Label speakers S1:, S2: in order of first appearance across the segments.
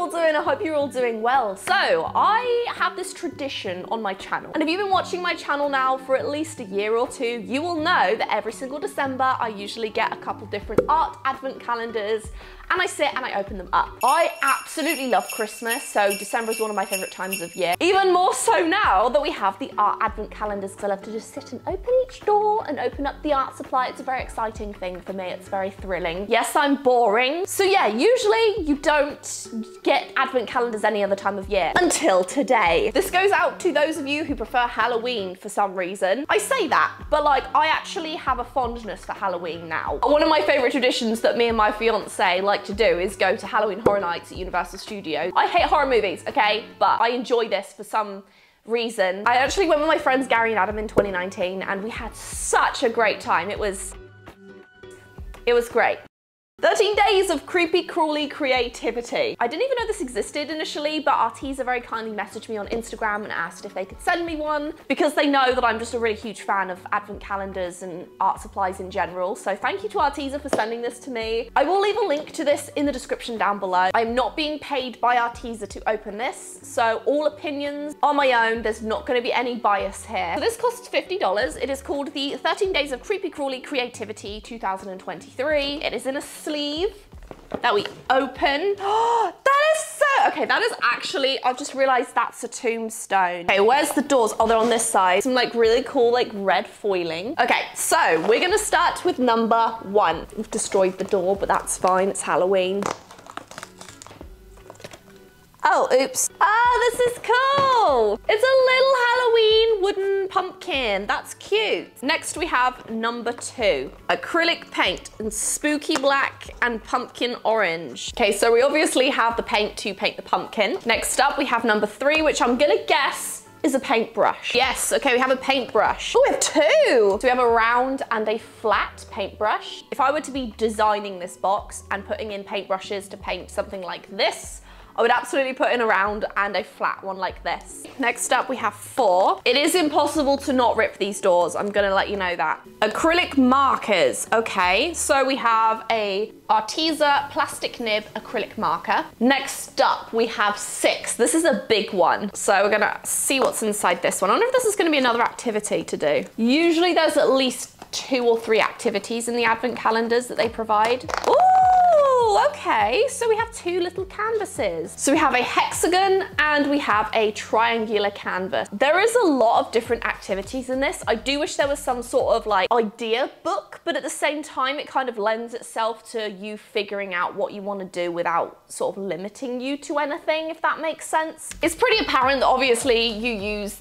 S1: all doing? I hope you're all doing well. So I have this tradition on my channel, and if you've been watching my channel now for at least a year or two, you will know that every single December I usually get a couple different art advent calendars and I sit and I open them up. I absolutely love Christmas, so December is one of my favorite times of year. Even more so now that we have the art advent calendars, because I love to just sit and open each door and open up the art supply. It's a very exciting thing for me. It's very thrilling. Yes, I'm boring. So yeah, usually you don't get advent calendars any other time of year until today. This goes out to those of you who prefer Halloween for some reason. I say that, but like I actually have a fondness for Halloween now. One of my favorite traditions that me and my fiance like to do is go to Halloween Horror Nights at Universal Studios. I hate horror movies, okay? But I enjoy this for some reason. I actually went with my friends Gary and Adam in 2019 and we had such a great time. It was great. 13 days of creepy crawly creativity. I didn't even know this existed initially, but Arteza very kindly messaged me on Instagram and asked if they could send me one because they know that I'm just a really huge fan of advent calendars and art supplies in general. So thank you to Arteza for sending this to me. I will leave a link to this in the description down below. I'm not being paid by Arteza to open this, so all opinions are my own. There's not going to be any bias here. So this costs $50. It is called the 13 Days of Creepy Crawly Creativity 2023. It is in a sleeve that we open. Oh, that is so, okay, that is actually, I've just realized that's a tombstone. Okay, where's the doors? Oh, they're on this side. Some like really cool like red foiling. Okay, so we're gonna start with number 1. We've destroyed the door, but that's fine, it's Halloween. Oh, oops. Ah, this is cool. It's a little Halloween wooden pumpkin. That's cute. Next we have number 2. Acrylic paint in spooky black and pumpkin orange. Okay, so we obviously have the paint to paint the pumpkin. Next up we have number 3, which I'm gonna guess is a paintbrush. Yes, okay, we have a paintbrush. Oh, we have 2. So we have a round and a flat paintbrush. If I were to be designing this box and putting in paintbrushes to paint something like this, I would absolutely put in a round and a flat one like this. Next up we have 4. It is impossible to not rip these doors, I'm gonna let you know that. Acrylic markers, okay. So we have a Arteza plastic nib acrylic marker. Next up we have 6. This is a big one. So we're gonna see what's inside this one. I wonder if this is gonna be another activity to do. Usually there's at least 2 or 3 activities in the advent calendars that they provide. Ooh! Okay, so we have 2 little canvases. So we have a hexagon and we have a triangular canvas. There is a lot of different activities in this. I do wish there was some sort of like idea book, but at the same time, it kind of lends itself to you figuring out what you want to do without sort of limiting you to anything, if that makes sense. It's pretty apparent that obviously you use...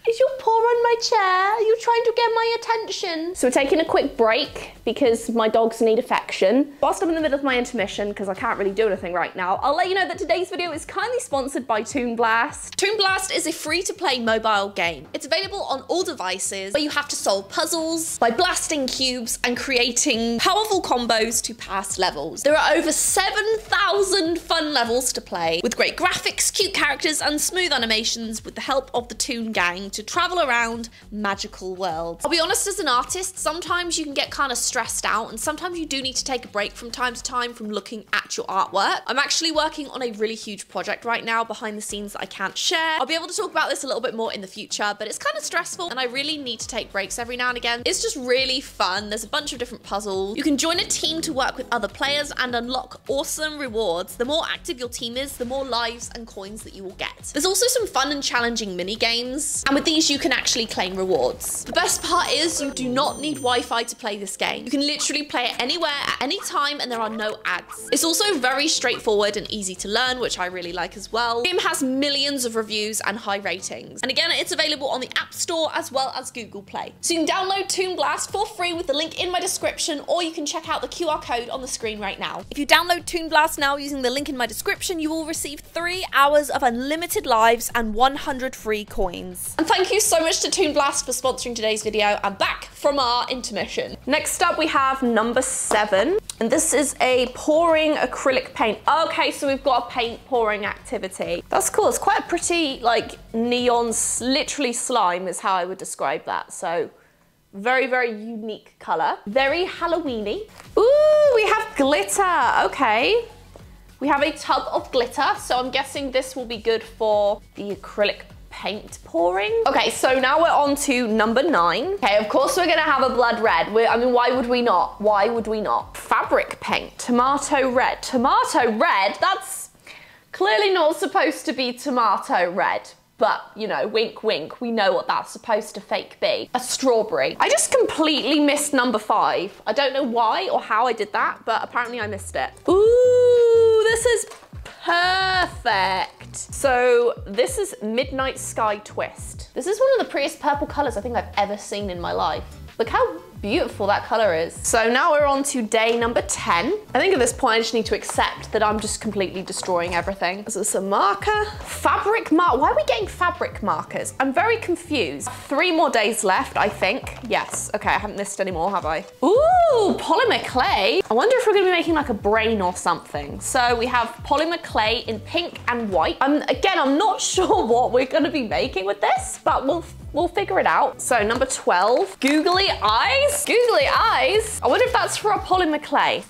S1: Is your paw on my chair? Are you trying to get my attention? So we're taking a quick break because my dogs need affection. Whilst I'm in the middle of my intermission, because I can't really do anything right now, I'll let you know that today's video is kindly sponsored by Toon Blast. Toon Blast is a free-to-play mobile game. It's available on all devices where you have to solve puzzles by blasting cubes and creating powerful combos to pass levels. There are over 7,000 fun levels to play with great graphics, cute characters, and smooth animations with the help of the Toon Gang to travel around magical worlds. I'll be honest, as an artist, sometimes you can get kind of stressed out and sometimes you do need to take a break from time to time from looking at your artwork. I'm actually working on a really huge project right now behind the scenes that I can't share. I'll be able to talk about this a little bit more in the future, but it's kind of stressful and I really need to take breaks every now and again. It's just really fun. There's a bunch of different puzzles. You can join a team to work with other players and unlock awesome rewards. The more active your team is, the more lives and coins that you will get. There's also some fun and challenging mini games, and with these you can actually claim rewards. The best part is you do not need Wi-Fi to play this game. You can literally play it anywhere at any time and there are no ads. It's also very straightforward and easy to learn, which I really like as well. The game has millions of reviews and high ratings. And again, it's available on the App Store as well as Google Play. So you can download Toon Blast for free with the link in my description, or you can check out the QR code on the screen right now. If you download Toon Blast now using the link in my description, you will receive 3 hours of unlimited lives and 100 free coins. And thank you so much to Toon Blast for sponsoring today's video. I'm back from our intermission. Next up we have number 7, and this is a pouring acrylic paint. Okay, so we've got a paint pouring activity. That's cool. It's quite a pretty like neon, literally slime is how I would describe that. So very, very unique color. Very Halloween-y. Ooh, we have glitter. Okay. We have a tub of glitter, so I'm guessing this will be good for the acrylic paint pouring. Okay, so now we're on to number 9. Okay, of course we're gonna have a blood red. I mean, why would we not? Why would we not? Fabric paint, tomato red. Tomato red, that's clearly not supposed to be tomato red. But, you know, wink, wink, we know what that's supposed to fake be. A strawberry. I just completely missed number 5. I don't know why or how I did that, but apparently I missed it. Ooh, this is perfect. So this is Midnight Sky Twist. This is one of the prettiest purple colors I think I've ever seen in my life. Look how beautiful that color is. So now we're on to day number 10. I think at this point I just need to accept that I'm just completely destroying everything. This is a marker. Fabric mark. Why are we getting fabric markers? I'm very confused. 3 more days left, I think. Yes. Okay, I haven't missed any more, have I? Ooh, polymer clay. I wonder if we're gonna be making like a brain or something. So we have polymer clay in pink and white. Again, I'm not sure what we're gonna be making with this, but we'll figure it out. So number 12, googly eyes. Googly eyes? I wonder if that's for a polymer clay.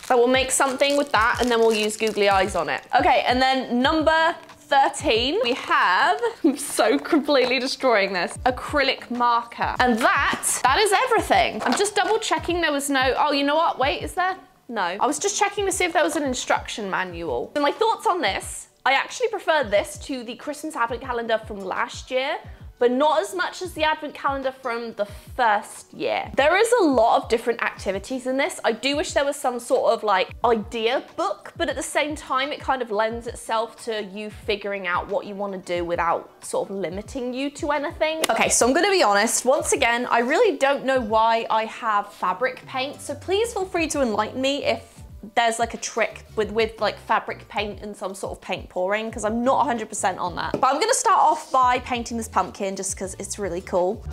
S1: So we'll make something with that and then we'll use googly eyes on it. Okay, and then number 13, we have, I'm so completely destroying this, acrylic marker. And that is everything. I'm just double checking there was no, oh, you know what? Wait, is there? No. I was just checking to see if there was an instruction manual. So my thoughts on this, I actually prefer this to the Christmas advent calendar from last year, but not as much as the advent calendar from the first year. There is a lot of different activities in this. I do wish there was some sort of like idea book, but at the same time, it kind of lends itself to you figuring out what you want to do without sort of limiting you to anything. Okay, so I'm gonna be honest, once again, I really don't know why I have fabric paint, so please feel free to enlighten me if there's like a trick with like fabric paint and some sort of paint pouring, because I'm not 100% on that. But I'm gonna start off by painting this pumpkin just because it's really cool.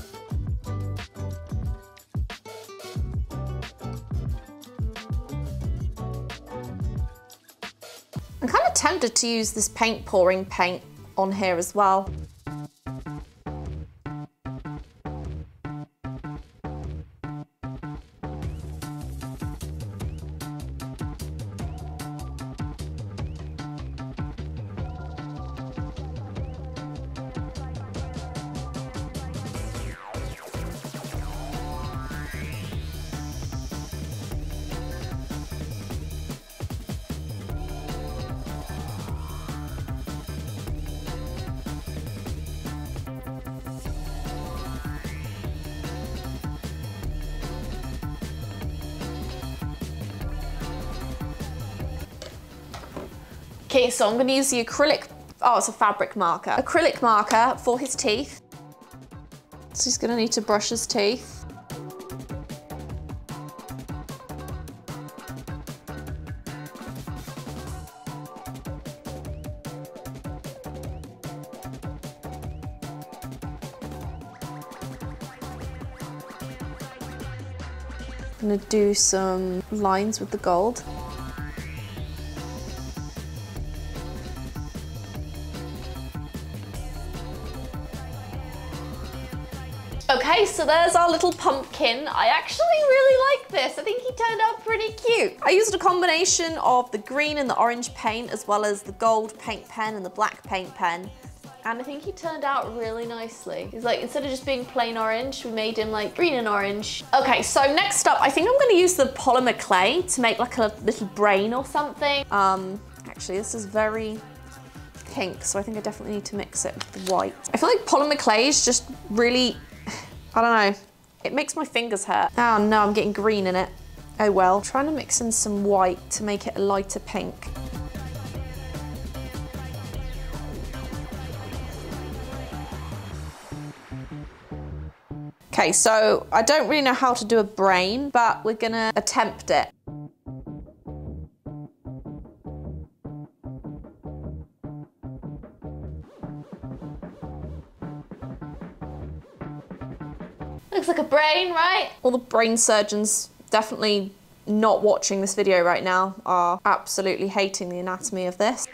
S1: I'm kind of tempted to use this paint pouring paint on here as well. Okay, so I'm gonna use the acrylic, oh, it's a fabric marker. Acrylic marker for his teeth. So he's gonna need to brush his teeth. I'm gonna do some lines with the gold. Okay, so there's our little pumpkin. I actually really like this. I think he turned out pretty cute. I used a combination of the green and the orange paint, as well as the gold paint pen and the black paint pen. And I think he turned out really nicely. He's like, instead of just being plain orange, we made him like green and orange. Okay, so next up, I think I'm gonna use the polymer clay to make like a little brain or something. Actually, this is very pink, so I think I definitely need to mix it with the white. I feel like polymer clay is just really, I don't know, it makes my fingers hurt. Oh no, I'm getting green in it. Oh well. I'm trying to mix in some white to make it a lighter pink. Okay, so I don't really know how to do a brain, but we're gonna attempt it. Looks like a brain, right? All the brain surgeons definitely not watching this video right now are absolutely hating the anatomy of this.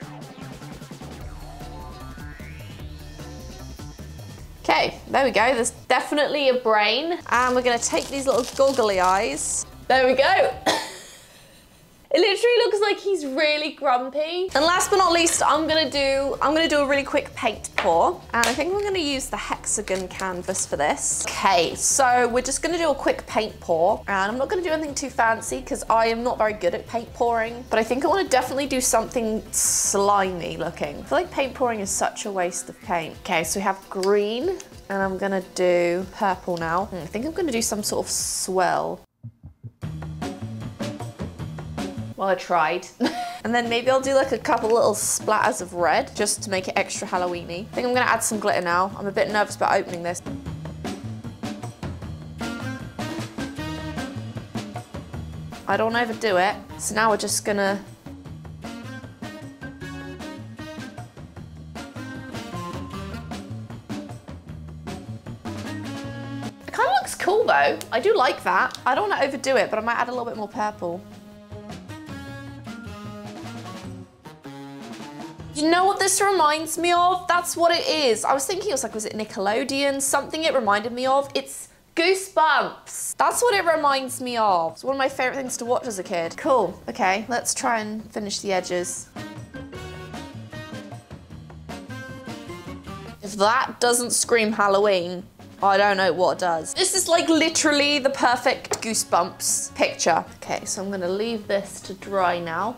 S1: Okay, there we go. There's definitely a brain. And we're gonna take these little goggly eyes. There we go. It literally looks like he's really grumpy. And last but not least, I'm gonna do a really quick paint pour. And I think I'm gonna use the hexagon canvas for this. Okay, so we're just gonna do a quick paint pour. And I'm not gonna do anything too fancy because I am not very good at paint pouring. But I think I wanna definitely do something slimy looking. I feel like paint pouring is such a waste of paint. Okay, so we have green and I'm gonna do purple now. I think I'm gonna do some sort of swirl. Well, I tried. And then maybe I'll do like a couple little splatters of red just to make it extra Halloween-y. I think I'm gonna add some glitter now. I'm a bit nervous about opening this. I don't want to overdo it. So now we're just gonna... It kind of looks cool though. I do like that. I don't want to overdo it, but I might add a little bit more purple. You know what this reminds me of? That's what it is. I was thinking it was like, was it Nickelodeon? Something it reminded me of. It's Goosebumps. That's what it reminds me of. It's one of my favorite things to watch as a kid. Cool, okay, let's try and finish the edges. If that doesn't scream Halloween, I don't know what does. This is like literally the perfect Goosebumps picture. Okay, so I'm gonna leave this to dry now,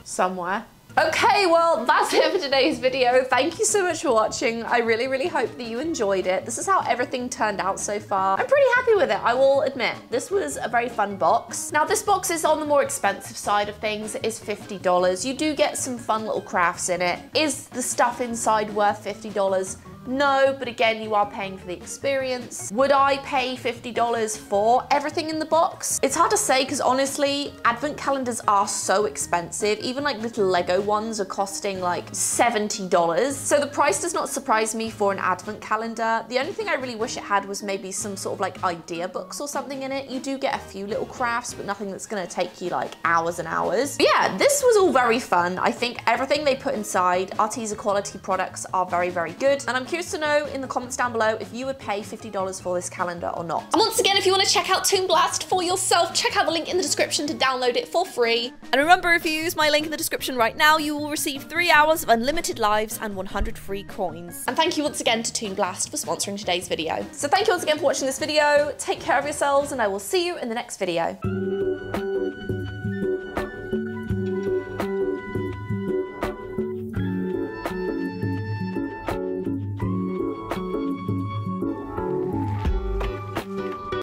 S1: somewhere. Okay, well, that's it for today's video. Thank you so much for watching. I really, really hope that you enjoyed it. This is how everything turned out so far. I'm pretty happy with it, I will admit. This was a very fun box. Now, this box is on the more expensive side of things. It is $50. You do get some fun little crafts in it. Is the stuff inside worth $50? No, but again, you are paying for the experience. Would I pay $50 for everything in the box? It's hard to say because honestly, advent calendars are so expensive. Even like little Lego ones are costing like $70. So the price does not surprise me for an advent calendar. The only thing I really wish it had was maybe some sort of like idea books or something in it. You do get a few little crafts, but nothing that's gonna take you like hours and hours. But yeah, this was all very fun. I think everything they put inside, Arteza quality products are very, very good. And I'm curious to know in the comments down below if you would pay $50 for this calendar or not. And once again, if you want to check out Toon Blast for yourself, check out the link in the description to download it for free. And remember, if you use my link in the description right now, you will receive 3 hours of unlimited lives and 100 free coins. And thank you once again to Toon Blast for sponsoring today's video. So thank you once again for watching this video. Take care of yourselves and I will see you in the next video.